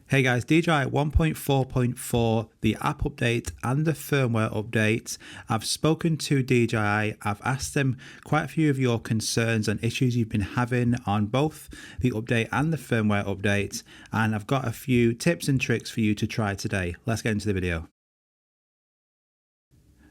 Hey guys, DJI 1.4.4, the app update and the firmware update. I've spoken to DJI. I've asked them quite a few of your concerns and issues you've been having on both the update and the firmware update. And I've got a few tips and tricks for you to try today. Let's get into the video.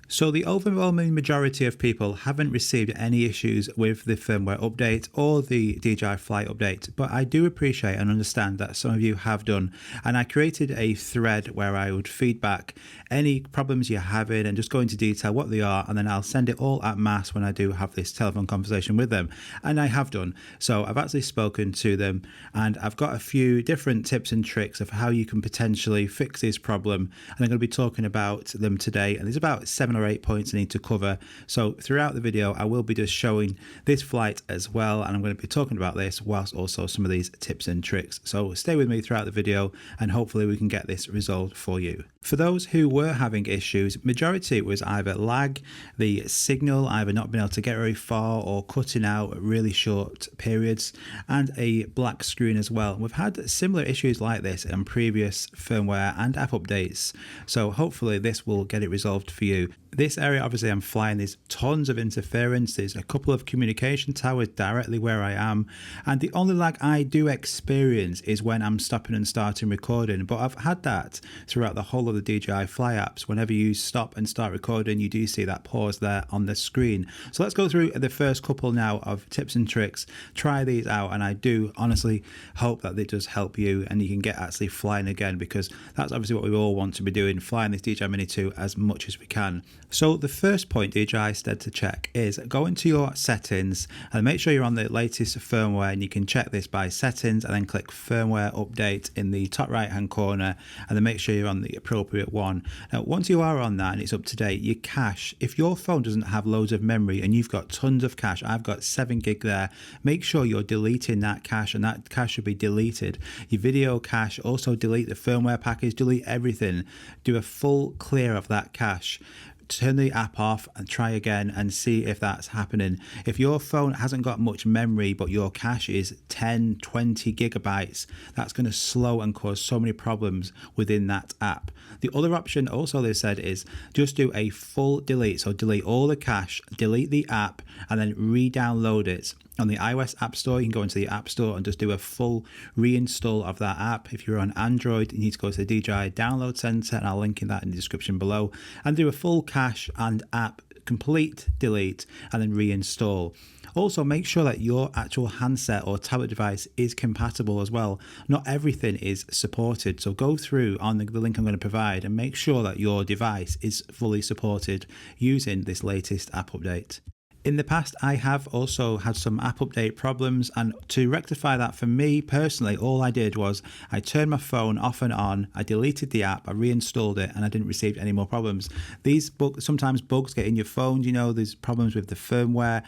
So the overwhelming majority of people haven't received any issues with the firmware update or the DJI FLY update, but I do appreciate and understand that some of you have done. And I created a thread where I would feedback any problems you're having and just go into detail what they are, and then I'll send it all at mass when I do have this telephone conversation with them. And I have done. So I've actually spoken to them and I've got a few different tips and tricks of how you can potentially fix this problem. And I'm going to be talking about them today. And there's about 7 or 8 points I need to cover. So throughout the video, I will be just showing this flight as well. And I'm going to be talking about this whilst also some of these tips and tricks. So stay with me throughout the video and hopefully we can get this resolved for you. For those who were having issues, majority was either lag, the signal either not being able to get very far or cutting out at really short periods, and a black screen as well. We've had similar issues like this in previous firmware and app updates. So hopefully this will get it resolved for you. This area, obviously, I'm flying, there's tons of interference. There's a couple of communication towers directly where I am. And the only lag I do experience is when I'm stopping and starting recording. But I've had that throughout the whole of the DJI FLY apps. Whenever you stop and start recording, you do see that pause there on the screen. So let's go through the first couple now of tips and tricks. Try these out. And I do honestly hope that it does help you and you can get actually flying again, because that's obviously what we all want to be doing, flying this DJI Mini 2 as much as we can. So the first point DJI said to check is go into your settings and make sure you're on the latest firmware, and you can check this by settings and then click firmware update in the top right hand corner, and then make sure you're on the appropriate one. Now once you are on that and it's up to date, your cache, if your phone doesn't have loads of memory and you've got tons of cache, I've got 7 gig there, make sure you're deleting that cache, and that cache should be deleted. Your video cache, also delete the firmware package, delete everything, do a full clear of that cache. Turn the app off and try again and see if that's happening. If your phone hasn't got much memory but your cache is 10-20 gigabytes, that's going to slow and cause so many problems within that app. The other option also they said is just do a full delete. So delete all the cache, delete the app, and then re-download it. On the iOS App Store, you can go into the App Store and just do a full reinstall of that app. If you're on Android, you need to go to the DJI Download Center, and I'll link in that in the description below, and do a full cache and app complete delete and then reinstall. Also, make sure that your actual handset or tablet device is compatible as well. Not everything is supported, so go through on the link I'm going to provide and make sure that your device is fully supported using this latest app update. In the past, I have also had some app update problems, and to rectify that for me personally, all I did was I turned my phone off and on, I deleted the app, I reinstalled it, and I didn't receive any more problems. These sometimes bugs get in your phone, you know, there's problems with the firmware,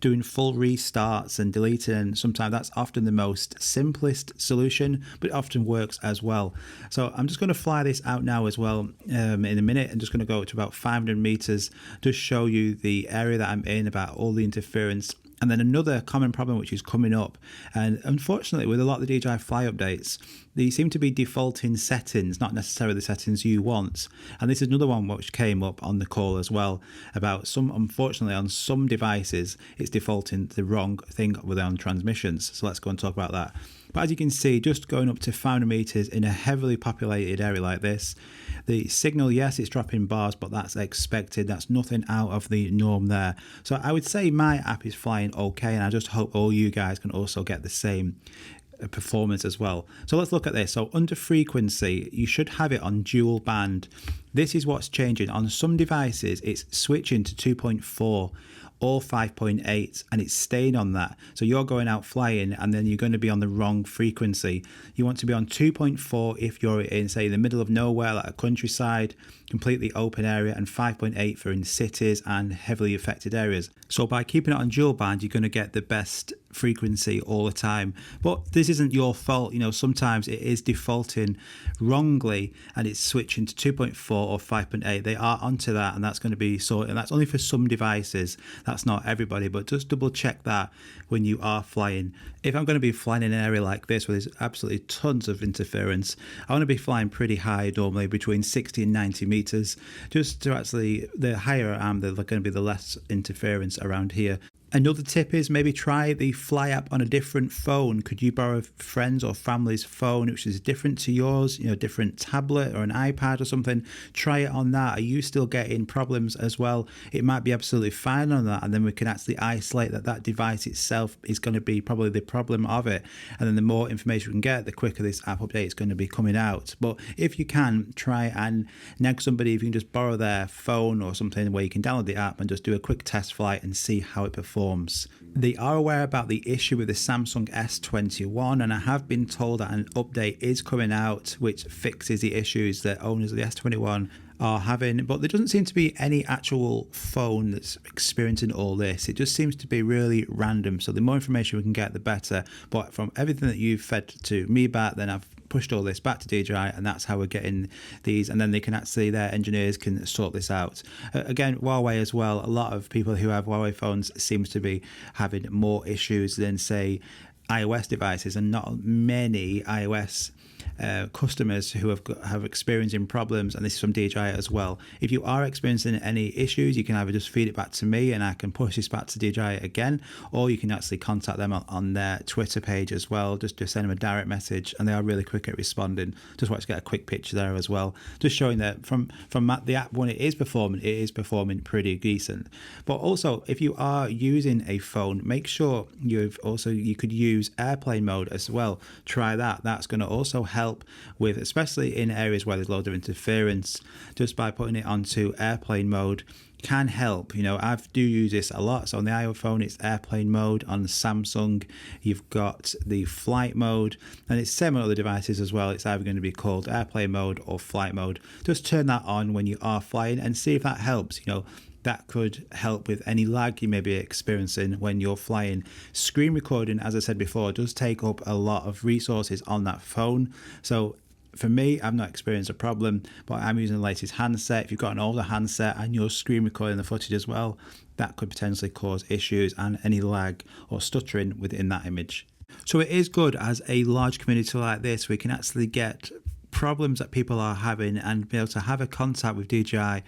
doing full restarts and deleting, and sometimes that's often the most simplest solution, but it often works as well. So I'm just going to fly this out now as well in a minute. I'm just going to go to about 500 meters, just show you the area that I'm in, about all the interference. And then another common problem which is coming up, and unfortunately with a lot of the DJI FLY updates, they seem to be defaulting settings, not necessarily the settings you want. And this is another one which came up on the call as well, about unfortunately on some devices, it's defaulting the wrong thing within transmissions. So let's go and talk about that. But as you can see, just going up to 500 meters in a heavily populated area like this, the signal, yes, it's dropping bars, but that's expected. That's nothing out of the norm there. So I would say my app is flying okay, and I just hope all you guys can also get the same performance as well. So let's look at this. So under frequency, you should have it on dual band. This is what's changing. On some devices, it's switching to 2.4 or 5.8, and it's staying on that. So you're going out flying and then you're going to be on the wrong frequency. You want to be on 2.4 if you're in, say, the middle of nowhere, like a countryside, completely open area, and 5.8 for in cities and heavily affected areas. So by keeping it on dual band, you're going to get the best frequency all the time. But this isn't your fault. Sometimes it is defaulting wrongly and it's switching to 2.4 or 5.8. They are onto that, and that's going to be sorted. And that's only for some devices. That's not everybody, but just double check that when you are flying. If I'm going to be flying in an area like this where there's absolutely tons of interference, I want to be flying pretty high, normally between 60 and 90 meters, just to actually, the higher I am, there's going to be the less interference around here. Another tip is maybe try the Fly app on a different phone. Could you borrow a friend's or family's phone, which is different to yours, different tablet or an iPad or something? Try it on that. Are you still getting problems as well? It might be absolutely fine on that, and then we can actually isolate that device itself is going to be probably the problem of it. And then the more information we can get, the quicker this app update is going to be coming out. But if you can, try and nag somebody if you can just borrow their phone or something where you can download the app and just do a quick test flight and see how it performs. They are aware about the issue with the Samsung S21, and I have been told that an update is coming out which fixes the issues that owners of the S21 are having, but there doesn't seem to be any actual phone that's experiencing all this. It just seems to be really random. So the more information we can get, the better. But from everything that you've fed to me back, then I've pushed all this back to DJI, and that's how we're getting these, and then they can actually, their engineers can sort this out. Again, Huawei as well, a lot of people who have Huawei phones seems to be having more issues than, say, iOS devices, and not many iOS customers who have experiencing problems, and this is from DJI as well. If you are experiencing any issues, you can either just feed it back to me and I can push this back to DJI again, or you can actually contact them on their Twitter page as well, just to send them a direct message, and they are really quick at responding. Just want to get a quick picture there as well, just showing that from the app, when it is performing pretty decent. But also, if you are using a phone, make sure you could use airplane mode as well. Try that. That's going to also help with, especially in areas where there's loads of interference, just by putting it onto airplane mode can help. I do use this a lot. So on the iPhone, it's airplane mode. On the Samsung, you've got the flight mode, and it's same on other devices as well. It's either going to be called airplane mode or flight mode. Just turn that on when you are flying and see if that helps. That could help with any lag you may be experiencing when you're flying. Screen recording, as I said before, does take up a lot of resources on that phone. So for me, I've not experienced a problem, but I'm using the latest handset. If you've got an older handset and you're screen recording the footage as well, that could potentially cause issues and any lag or stuttering within that image. So it is good as a large community like this, we can actually get problems that people are having and be able to have a contact with DJI,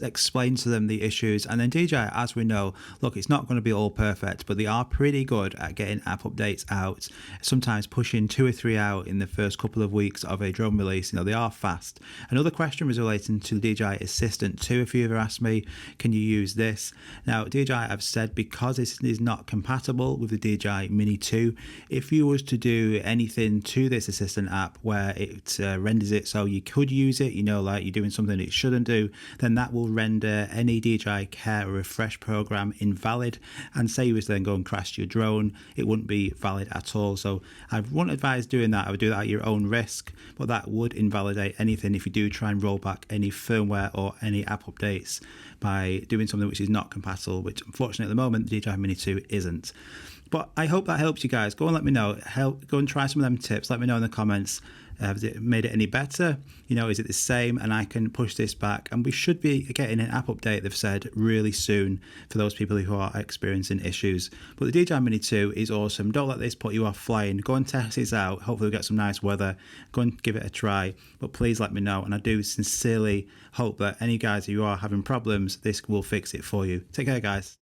explain to them the issues, and then DJI, as we know, look, it's not going to be all perfect, but they are pretty good at getting app updates out, sometimes pushing 2 or 3 out in the first couple of weeks of a drone release. They are fast. Another question was relating to the DJI Assistant 2. If you ever asked me, can you use this? Now, DJI have said because this is not compatible with the DJI Mini 2, if you was to do anything to this Assistant app where it renders it so you could use it, like you're doing something it shouldn't do, then that will render any DJI Care or Refresh program invalid, and say you was then go and crash your drone, it wouldn't be valid at all. So I wouldn't advise doing that. I would do that at your own risk, but that would invalidate anything if you do try and roll back any firmware or any app updates by doing something which is not compatible, which unfortunately at the moment the DJI Mini 2 isn't. But I hope that helps you guys. Go and let me know. Go and try some of them tips. Let me know in the comments. Has it made it any better? Is it the same? And I can push this back. And we should be getting an app update, they've said, really soon for those people who are experiencing issues. But the DJI Mini 2 is awesome. Don't let this put you off flying. Go and test this out. Hopefully we'll get some nice weather. Go and give it a try. But please let me know. And I do sincerely hope that any guys who are having problems, this will fix it for you. Take care, guys.